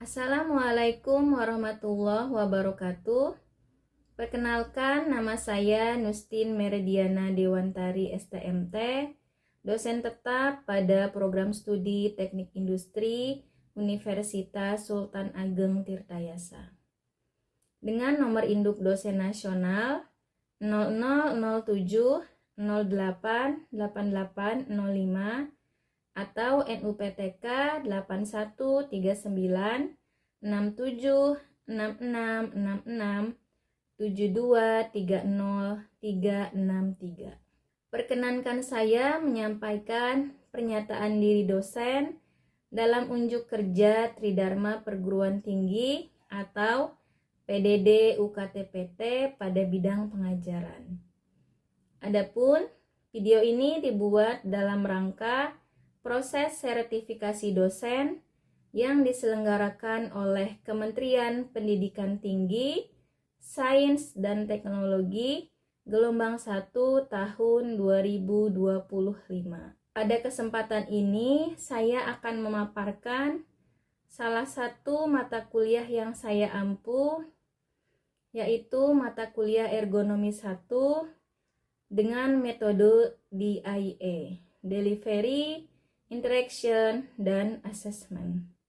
Assalamualaikum warahmatullahi wabarakatuh. Perkenalkan, nama saya Nustin Meridiana Dewantari STMT, dosen tetap pada program studi Teknik Industri Universitas Sultan Ageng Tirtayasa. Dengan nomor induk dosen nasional 0007 08 8805 atau NUPTK 8139 67 66 66 72 30 363. Perkenankan saya menyampaikan pernyataan diri dosen dalam unjuk kerja Tridharma Perguruan Tinggi atau PDD UKT-PT pada bidang pengajaran. Adapun video ini dibuat dalam rangka proses sertifikasi dosen yang diselenggarakan oleh Kementerian Pendidikan Tinggi, Sains dan Teknologi gelombang 1 tahun 2025. Pada kesempatan ini saya akan memaparkan salah satu mata kuliah yang saya ampu, yaitu mata kuliah ergonomi 1 dengan metode DIA, Delivery, Interaction, dan Assessment.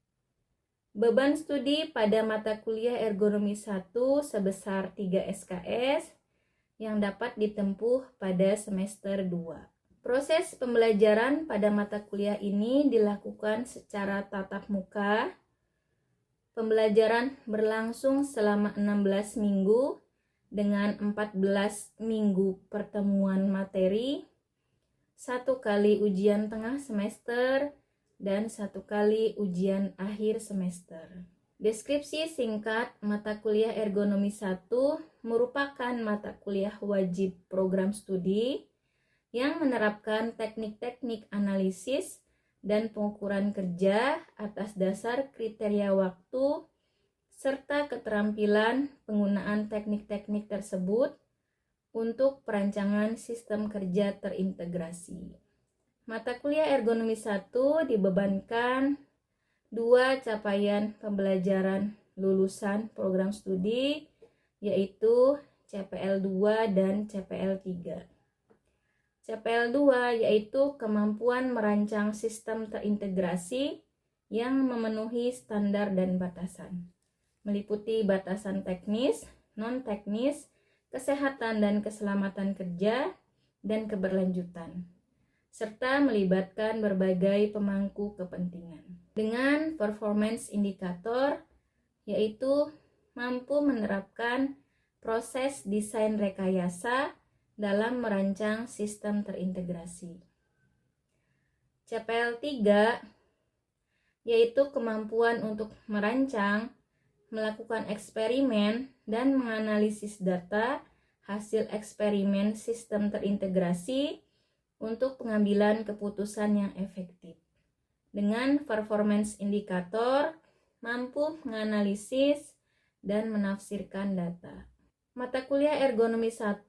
Beban studi pada mata kuliah ergonomi 1 sebesar 3 SKS yang dapat ditempuh pada semester 2. Proses pembelajaran pada mata kuliah ini dilakukan secara tatap muka. Pembelajaran berlangsung selama 16 minggu dengan 14 minggu pertemuan materi, 1 kali ujian tengah semester, dan 1 kali ujian akhir semester. Deskripsi singkat mata kuliah ergonomi 1 merupakan mata kuliah wajib program studi yang menerapkan teknik-teknik analisis dan pengukuran kerja atas dasar kriteria waktu serta keterampilan penggunaan teknik-teknik tersebut untuk perancangan sistem kerja terintegrasi. Mata kuliah ergonomi 1 dibebankan 2 capaian pembelajaran lulusan program studi, yaitu CPL 2 dan CPL 3. CPL 2 yaitu kemampuan merancang sistem terintegrasi yang memenuhi standar dan batasan, meliputi batasan teknis, non-teknis, kesehatan dan keselamatan kerja, dan keberlanjutan, serta melibatkan berbagai pemangku kepentingan. Dengan performance indikator, yaitu mampu menerapkan proses desain rekayasa dalam merancang sistem terintegrasi. CPL 3, yaitu kemampuan untuk merancang, melakukan eksperimen, dan menganalisis data hasil eksperimen sistem terintegrasi untuk pengambilan keputusan yang efektif. Dengan performance indikator, mampu menganalisis dan menafsirkan data. Mata kuliah ergonomi 1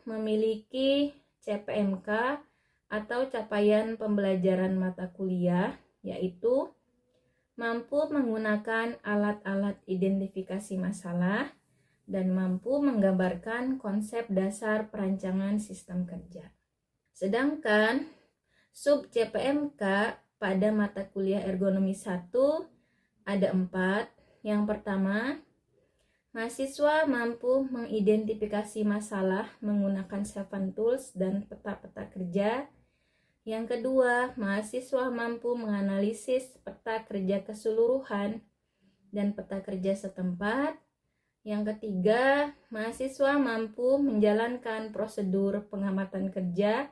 memiliki CPMK atau capaian pembelajaran mata kuliah, yaitu mampu menggunakan alat-alat identifikasi masalah, dan mampu menggambarkan konsep dasar perancangan sistem kerja. Sedangkan sub CPMK pada mata kuliah ergonomi 1 ada 4. Yang pertama, mahasiswa mampu mengidentifikasi masalah menggunakan 7 tools dan peta-peta kerja. Yang kedua, mahasiswa mampu menganalisis peta kerja keseluruhan dan peta kerja setempat. Yang ketiga, mahasiswa mampu menjalankan prosedur pengamatan kerja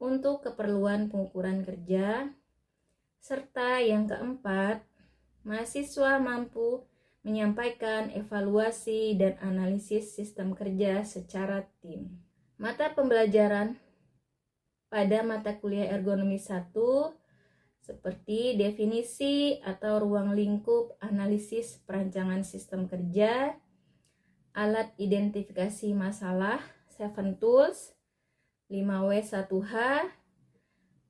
untuk keperluan pengukuran kerja. Serta yang keempat, mahasiswa mampu menyampaikan evaluasi dan analisis sistem kerja secara tim. Mata pembelajaran pada mata kuliah ergonomi 1 seperti definisi atau ruang lingkup analisis perancangan sistem kerja, alat identifikasi masalah, 7 tools, 5W1H,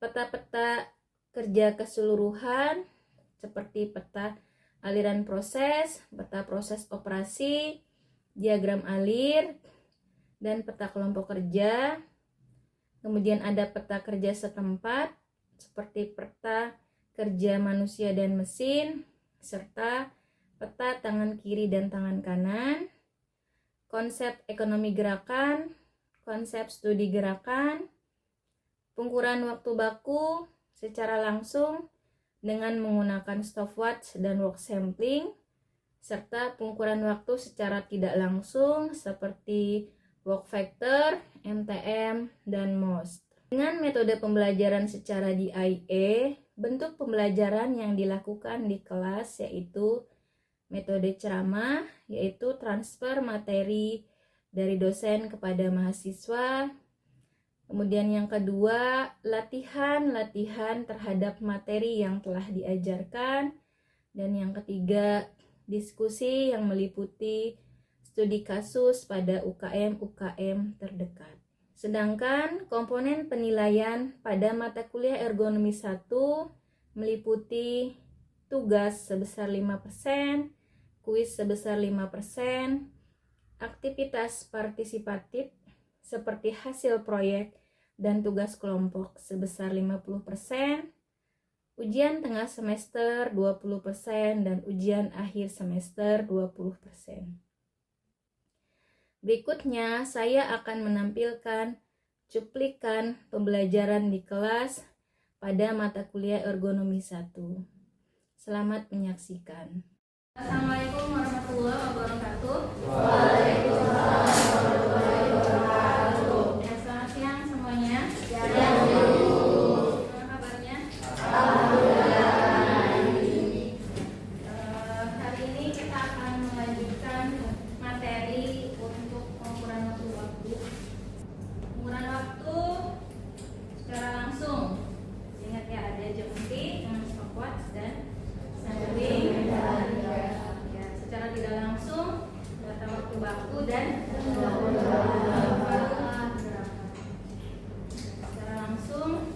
peta-peta kerja keseluruhan seperti peta aliran proses, peta proses operasi, diagram alir, dan peta kelompok kerja. Kemudian ada peta kerja setempat, seperti peta kerja manusia dan mesin, serta peta tangan kiri dan tangan kanan, konsep ekonomi gerakan, konsep studi gerakan, pengukuran waktu baku secara langsung dengan menggunakan stopwatch dan work sampling, serta pengukuran waktu secara tidak langsung seperti work factor, MTM, dan MOST. Dengan metode pembelajaran secara DIE, bentuk pembelajaran yang dilakukan di kelas yaitu metode ceramah, yaitu transfer materi dari dosen kepada mahasiswa. Kemudian yang kedua, latihan terhadap materi yang telah diajarkan. Dan yang ketiga, diskusi yang meliputi studi kasus pada UKM terdekat. Sedangkan komponen penilaian pada mata kuliah ergonomi 1 meliputi tugas sebesar 5%, kuis sebesar 5%, aktivitas partisipatif seperti hasil proyek dan tugas kelompok sebesar 50%, ujian tengah semester 20%, dan ujian akhir semester 20%. Berikutnya, saya akan menampilkan cuplikan pembelajaran di kelas pada mata kuliah ergonomi 1. Selamat menyaksikan. Assalamualaikum warahmatullahi wabarakatuh. Waalaikumsalam warahmatullahi wabarakatuh. Ya, selamat siang semuanya. Siang. Gimana kabarnya? Alhamdulillah. Hari ini kita akan melanjutkan materi untuk pengukuran waktu. Pengukuran waktu secara langsung. Ingat ya, ada jam berhenti dengan stopwatch dan sampling. Ya, secara tidak langsung data waktu baku dan secara langsung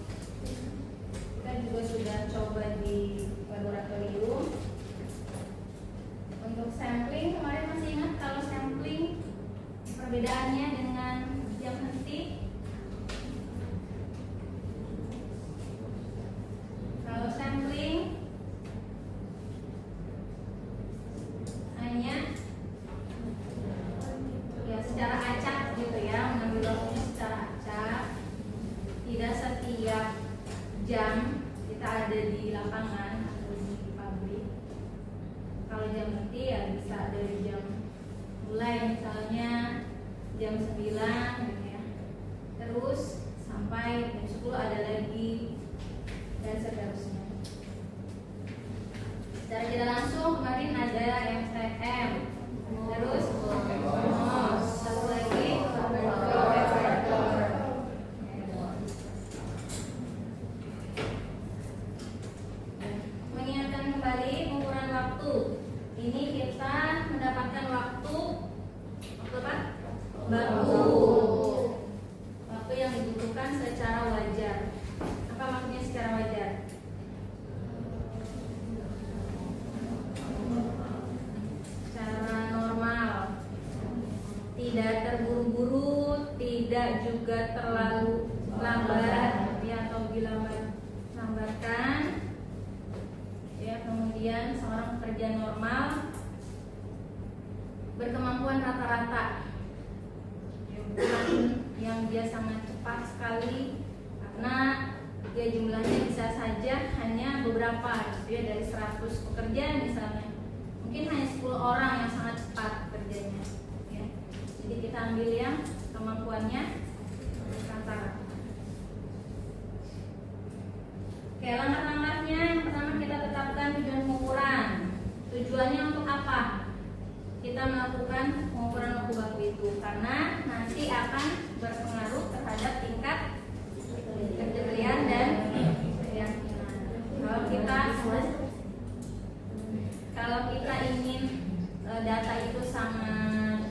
kita juga sudah coba di laboratorium. Untuk sampling kemarin masih ingat kalau sampling perbedaannya dengan jam henti? Kalau sampling hanya ya secara acak gitu ya, mengambil waktu secara acak. Tidak setiap jam kita ada di lapangan atau di pabrik. Kalau jam henti ya bisa dari jam mulai misalnya jam 9 gitu ya, terus sampai jam 10 ada lagi, dan seterusnya. Secara tidak langsung kemarin ada MTM, terus satu lagi mengingatkan kembali pengukuran waktu. Ini kita mendapatkan waktu apa? Baku. Waktu yang dibutuhkan secara wajar. Apa maksudnya secara wajar? Secara normal, tidak terburu-buru, tidak juga terlalu lambat ya, atau dilambatkan ya. Kemudian seorang pekerja normal berkemampuan rata-rata, bukan yang dia sangat cepat sekali, karena dia jumlahnya bisa saja hanya beberapa gitu ya, dari 100 pekerja misalnya mungkin hanya 10 orang yang sangat cepat kerjanya ya. Jadi kita ambil yang kemampuannya rata-rata. Oke, langkah-langkahnya yang pertama kita tetapkan tujuan pengukuran. Tujuannya untuk apa kita melakukan pengukuran waktu baku itu? Karena nanti akan berpengaruh terhadap tingkat kedetalan dan keyakinan. Kalau kita ingin data itu sangat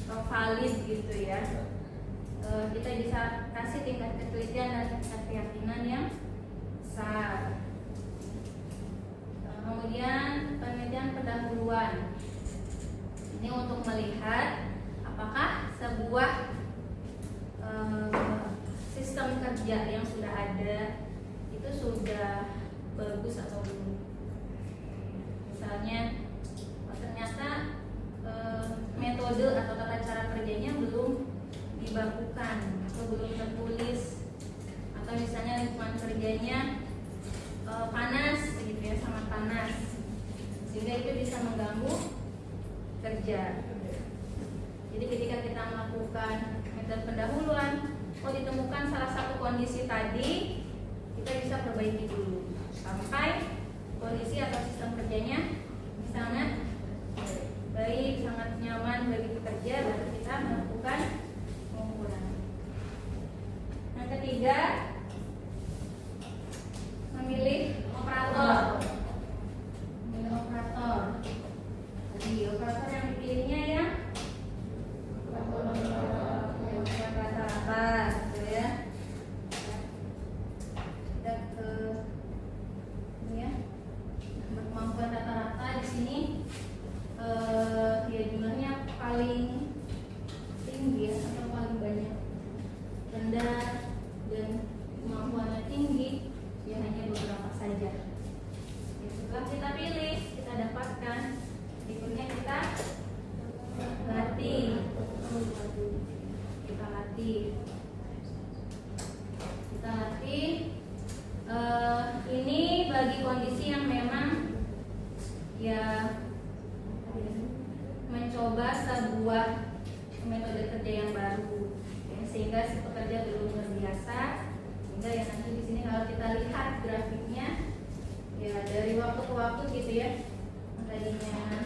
valid gitu ya, kita bisa kasih tingkat ketelitian dan tingkat keyakinan yang besar. Kemudian pendahuluan. Ini untuk melihat apakah sebuah sistem kerja yang sudah ada itu sudah bagus atau belum. Misalnya ternyata metode atau tata cara kerjanya belum dibakukan atau belum tertulis, atau misalnya lingkungan kerjanya panas gitu ya, sangat panas, sehingga itu bisa mengganggu kerja. Jadi ketika kita melakukan metode pendahuluan, ditemukan salah satu kondisi tadi, kita bisa perbaiki dulu sampai kondisi atau sistem kerjanya sangat baik, sangat nyaman bagi pekerja, baru kita melakukan pengukuran. Yang ketiga, memilih operator. Memilih operator. Jadi operator yang dipilihnya ya rata-rata, gitu ya. Kita ke ini ya, kemampuan rata-rata di sini ya jumlahnya paling tinggi ya, atau paling banyak. Rendah dan kemampuannya tinggi ya hanya beberapa saja. Setelah kita pilih, kita dapatkan, berikutnya kita latih. Kita latih. Ini bagi kondisi yang memang ya mencoba sebuah metode kerja yang baru, ya, sehingga si pekerja belum terbiasa, sehingga ya nanti di sini kalau kita lihat grafiknya ya dari waktu ke waktu gitu ya, tadinya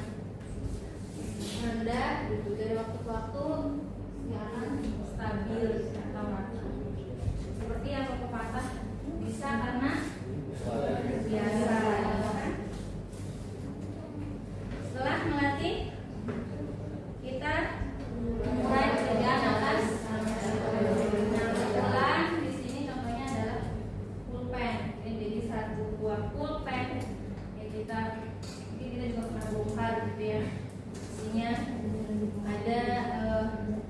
rendah gitu, dari waktu ke waktu sekarang stabil atau rata. Seperti yang pepatah, bisa karena biasa. Setelah melatih, kita mulai pekerjaan atas. Nah, kebetulan di sini contohnya adalah pulpen. Jadi satu buah pulpen ya kita juga pernah bongkar gitu ya. Isinya ada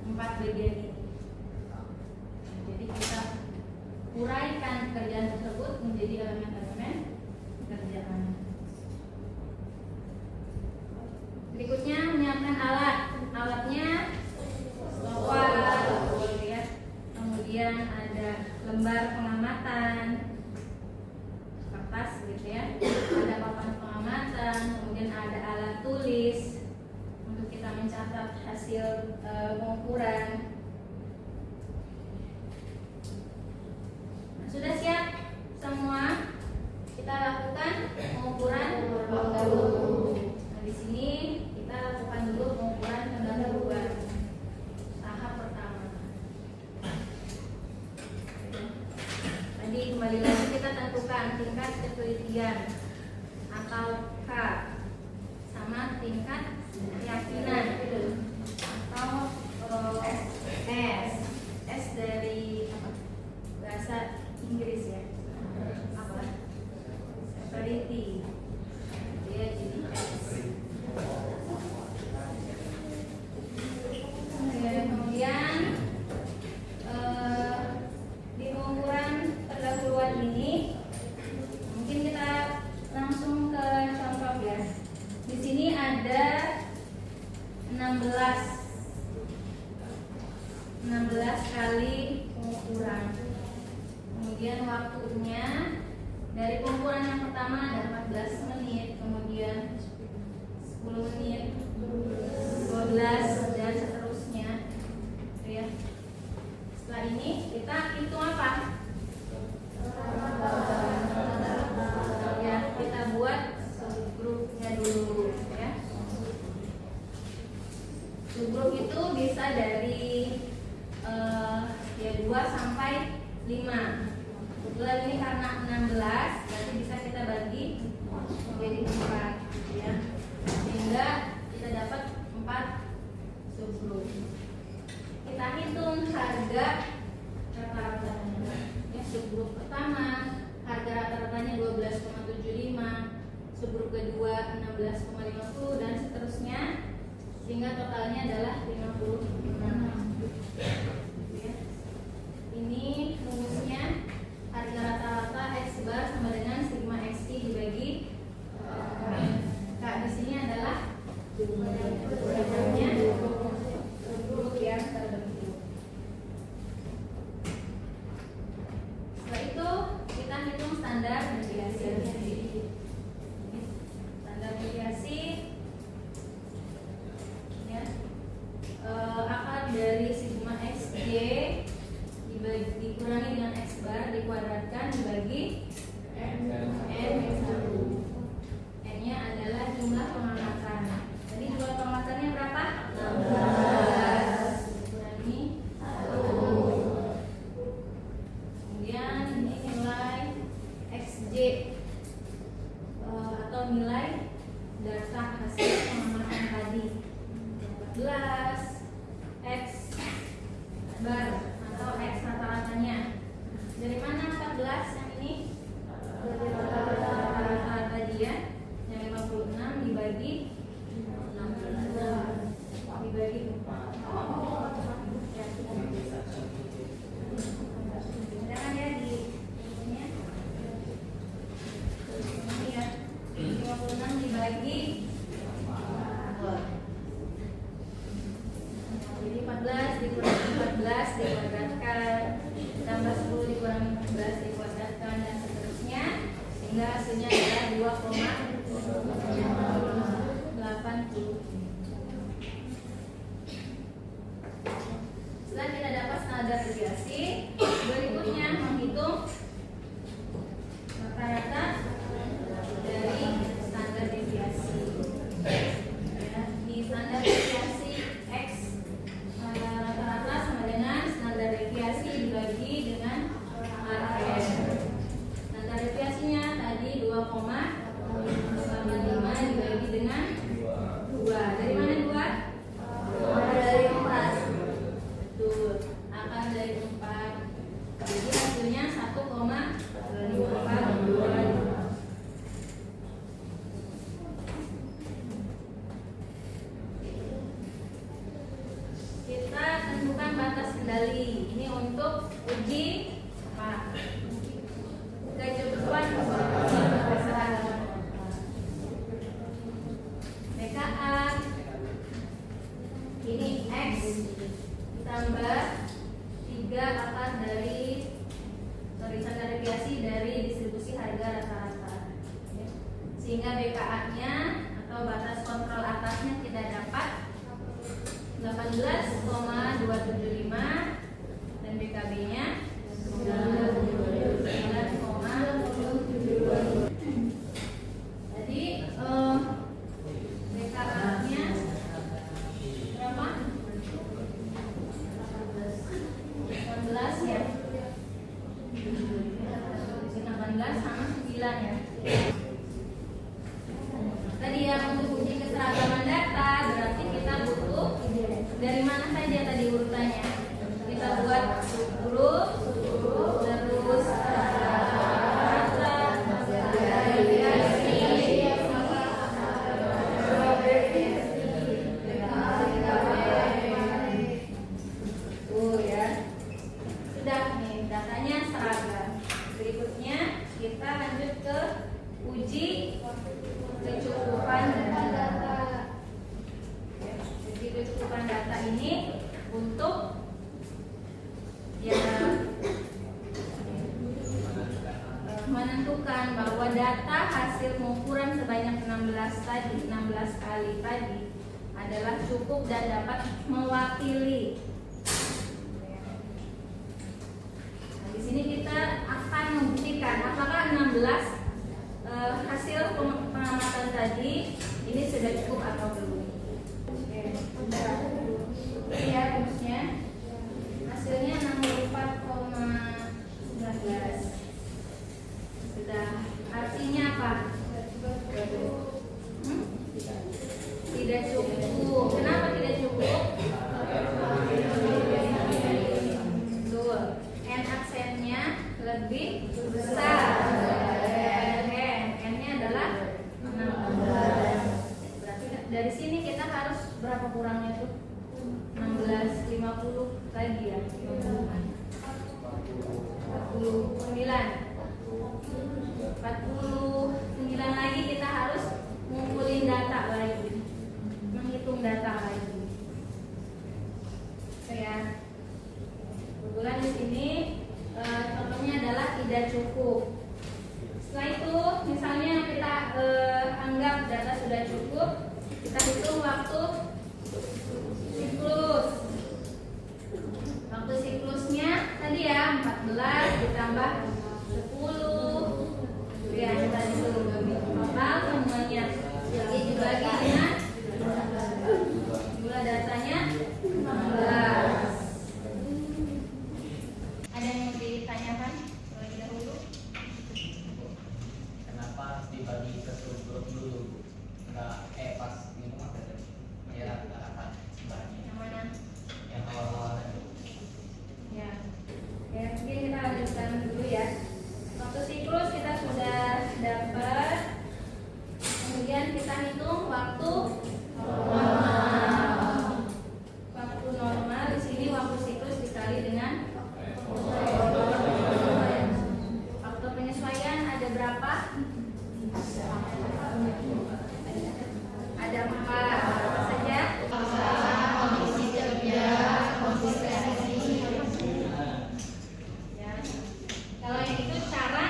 4 bagian ini. Jadi kita uraikan pekerjaan tersebut menjadi elemen-elemen pekerjaan. Berikutnya menyiapkan alat. Alatnya stopwatch, gitu ya. Kemudian ada lembar pengamatan, kertas gitu ya. Ada papan pengamatan, kemudian ada alat tulis untuk kita mencatat hasil pengukuran. Sudah siap semua? Kita lakukan pengukuran pendahuluan. Nah, di sini kita lakukan dulu pengukuran pendahuluan. Tahap pertama. Tadi kembali lagi kita tentukan tingkat ketelitian atau K sama tingkat keyakinan atau S. S dari apa? Bahasa Inggris ya. Apa? Severity. Dia jadi S. Kemudian di pengukuran pendahuluan ini mungkin kita langsung ke contoh ya. Di sini ada 16 kali pengukuran. Kemudian waktunya dari pengukuran yang pertama ada 15,50 dan seterusnya, sehingga totalnya adalah 56. Ya. Ini rumusnya, harga rata-rata X bar sama dengan sigma XI dibagi K. Di sini adalah jumlahnya grup yang terbentuk. Setelah itu kita hitung standar deviasi. Standar deviasi ya, akar dari sigma xj dikurangi dengan x bar dikuadratkan dibagi n x1. N nya adalah jumlah pengamatan. Jadi jumlah pengamatannya berapa? 16 dikurangi 1. Kemudian ini nilai xj atau nilai data hasil pengamatan tadi 14 x bar atau x rata-ratanya. Dari mana 14 yang ini? Dari rata-rata tadi ya, yang 56 dibagi 16 dibagi 4. Jangan ya di ini ya, 56 dibagi 4. Jadi 14 dikurangi 14 dikuadratkan, tambah 10 dikurangi 14 dikuadratkan, dan seterusnya, sehingga hasilnya adalah 2,80. Setelah kita dapat standar deviasi, berikutnya menghitung rata-rata dari standar deviasi. Ya, di standar deviasi X rata-rata sama dengan standar deviasi dibagi dengan RN. Standar deviasinya tadi 2,85 dibagi dengan 2. Dari mana 2? Dari 4. Betul. Akar dari 4. Jadi hasilnya 1,542. Kita tentukan batas kendali. Ini untuk uji apa? Kecukupan keseragaman. BKA ini X ditambah 3 akar dari standar deviasi dari distribusi harga rata-rata. Sehingga BKA-nya atau batas kontrol atasnya kita dapat 18,275 dan BKB-nya 9,72. Jadi BKA-nya berapa? 18 ya. 18 sama 9 ya. Tadi yang untuk uji keseragaman data berarti kita butuh dari mana saja tadi urutannya. Kita buat grup, terus rata, deviasi, ya. Sudah nih datanya seragam. Berikutnya kita lanjut ke uji kecukupan data. Uji kecukupan data ini untuk ya menentukan bahwa data hasil pengukuran sebanyak 16 kali tadi adalah cukup dan dapat mewakili. Nah, di sini kita akan membuktikan apakah 16 hasil pengamatan tadi ini sudah cukup atau belum. Ya, rumusnya hasilnya 64,19. Sudah, artinya apa? Tidak cukup. Kenapa tidak cukup? Betul. N aksennya lebih besar. N-nya adalah 16. 50 lagi ya, 50-an. 49 lagi kita harus ngumpulin data lagi, menghitung data lagi. Oke ya. Kebetulan di sini contohnya adalah tidak cukup. Setelah itu misalnya kita anggap data sudah cukup, kita hitung waktu siklus. Waktu siklusnya tadi ya 14 ditambah 10 ya, kita hitung total semuanya dibagi dengan jumlah datanya 16. Ada yang mau ditanyakan terlebih dahulu? Kenapa harus dibagi ke grup dulu? Enggak, pas minum apa tadi? Ya rata-rata sebagian. Yang mana? Yang awal-awal tadi. Ya, ya mungkin kita lanjutkan dulu ya. Waktu siklus kita sudah dapat, kemudian kita hitung waktu normal. Waktu normal di sini waktu siklus dikali dengan waktu penyesuaian ada berapa? Ada 4. Apa saja? Ya. Kalau yang itu cara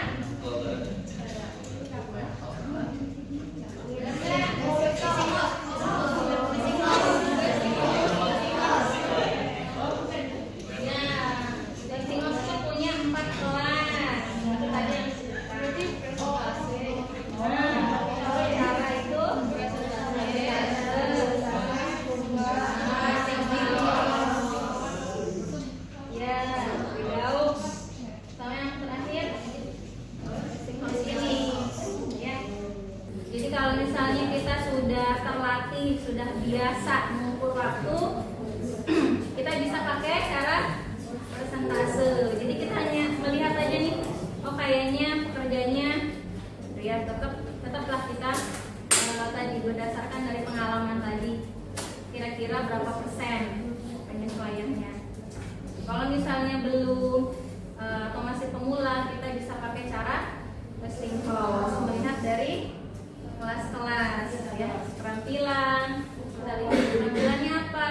punya 4 kelas. Tadi yang cara itu ya, jauh. Sama yang terakhir sini ya. Jadi kalau misalnya kita sudah terlatih, sudah biasa mengukur waktu, kita bisa pakai cara persentase. Jadi kita hanya melihat aja nih, oh kayaknya pekerjaannya ya tetaplah kita tadi berdasarkan dari pengalaman tadi kira-kira berapa persen penyesuaiannya. Kalau misalnya belum atau masih pemula, kita bisa pakai cara listing cost, melihat dari kelas-kelas ya, keterampilan, kita lihat keterampilannya apa,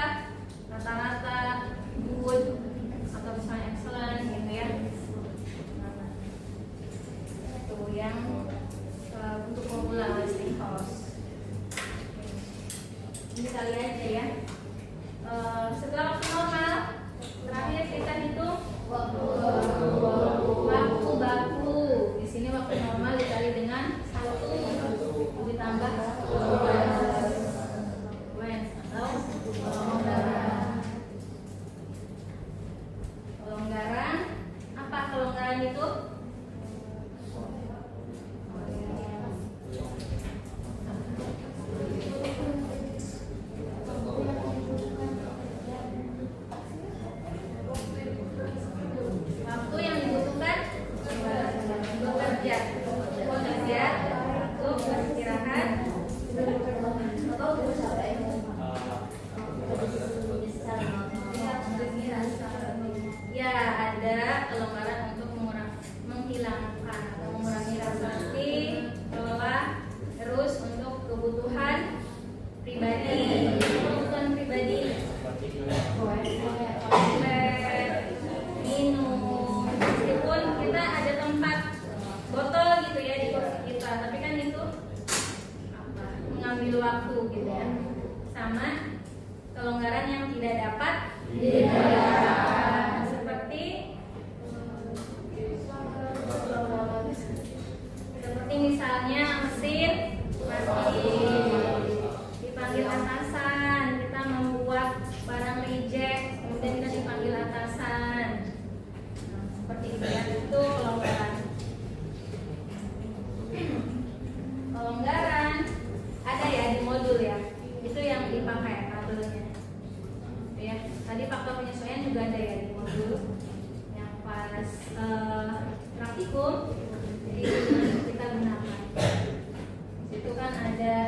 rata-rata, good atau misalnya excellent gitu ya. Nah, itu yang untuk pemula listing cost. Ini kali aja ya. Setelah waktu normal, terakhir kita hitung waktu baku. Di sini waktu normal dikali dengan 1 ditambah kelonggaran. Apa kelonggaran itu? Waktu yang dibutuhkan bekerja untuk beristirahat ya, ada kelonggaran untuk menghilangkan atau mengurangi rasa letih, lelah, terus untuk kebutuhan pribadi, minum. Meskipun kita ada tempat botol gitu ya di kursi kita, tapi kan itu mengambil waktu gitu ya. Sama kelonggaran yang tidak dapat seperti misalnya mesin mati, dipanggil atasan, kita membuat barang reject, kemudian kita dipanggil atasan. Nah, seperti itu ya, itu kelonggaran. Kelonggaran ada ya di modul ya, itu yang dipakai tabelnya. Ya, tadi faktor penyesuaian juga ada ya di modul yang pas praktikum, jadi kita gunakan. Itu kan ada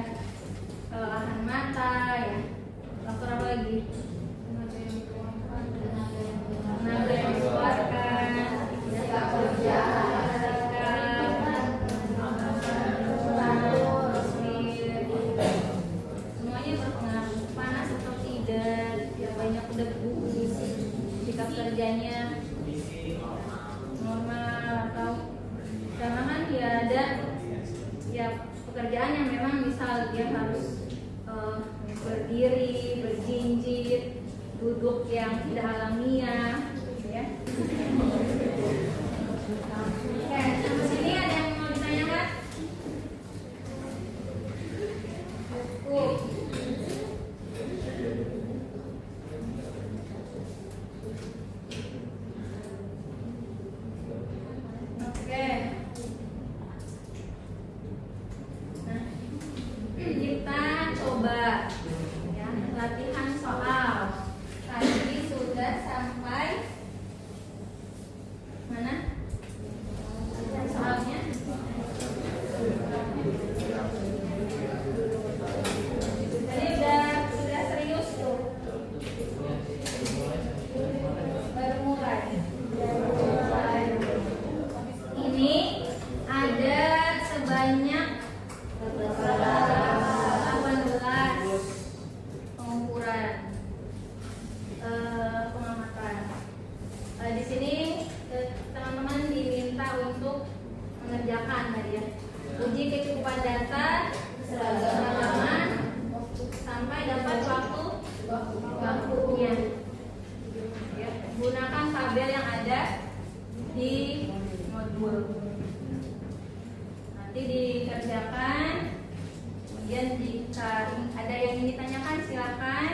pekerjaan yang memang misal dia harus berdiri, berjinjit, duduk yang tidak alamiah, ya. Oke, sampai sini ada yang mau ditanyakan? Cukup. Oke. Nah, kita coba ya latihan soal. Tadi sudah sampai mana? Soalnya. Tadi sudah serius tuh. Baru mulai. Ini ada sebanyak 18 pengukuran pengamatan. Di sini teman-teman diminta untuk mengerjakan tadi ya. Uji kecukupan data, seragaman, sampai dapat waktunya. Ya, gunakan tabel yang ada di modul. Nanti dikerjakan. Kemudian jika ada yang ingin ditanyakan silakan.